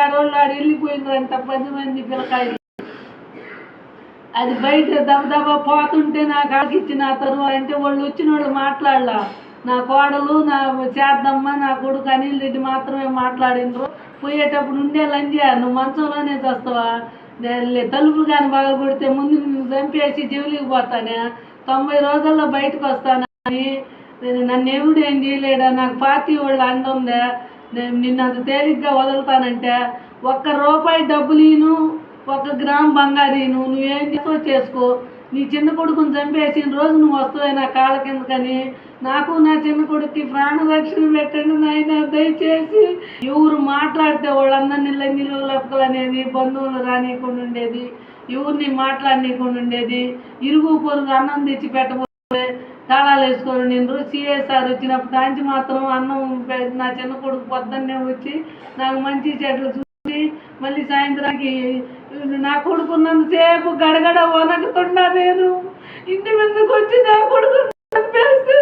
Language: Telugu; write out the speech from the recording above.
ఆడోళ్ళు ఆడు వెళ్ళిపోయిందంట 10 మంది పిల్లకాయలు. అది బయట దబదబా పోతుంటే నాకు ఆకిచ్చిన తరువాత అంటే వాళ్ళు వచ్చిన వాళ్ళు మాట్లాడలా. నా కోడలు నా చేద్దమ్మ నా కొడుకు అనిల్ రెడ్డి మాత్రమే మాట్లాడినరు. పోయేటప్పుడు ఉండే లంజా నువ్వు మంచంలోనే చేస్తావా, తలుపులు కానీ బాగా కొడితే ముందు నిన్ను చంపేసి జైలుకి పోతానే, 90 రోజుల్లో బయటకు వస్తానని నన్ను ఎవడు ఏం చేయలేడా, నాకు పార్టీ వాళ్ళు అండుందా, నేను నిన్ను అంత తేలిగ్గా వదులుతానంటే ₹1 డబ్బులు 1 గ్రామ్ బంగారీను నువ్వేం చేసుకో. నీ చిన్న కొడుకుని చంపేసిన రోజు నువ్వు వస్తావే నా కాళ్ళ కిందకని. నాకు నా చిన్న కొడుకుకి ప్రాణరక్షణ పెట్టండి నాయన దయచేసి. ఎవరు మాట్లాడితే వాళ్ళందరినీ లంజీలు లెక్కలు అనేది, బంధువులు రానియకుండా ఉండేది, ఎవరిని మాట్లాడనీయకుండా ఉండేది, ఇరుగు పొరుగు అన్నం తెచ్చి పెట్టబోతే తాళాలు వేసుకొని నేను సిఎస్ఆర్ వచ్చినప్పుడు కాంచి మాత్రం అన్నం నా చిన్న కొడుకు పొద్దున్నే వచ్చి నాకు మంచి చెట్లు చూసి మళ్ళీ సాయంత్రానికి నా కొడుకున్నంతసేపు గడగడ వణకుతున్నా. నేను ఇంటి మీదకి వచ్చి నా కొడుకు చంపేస్తే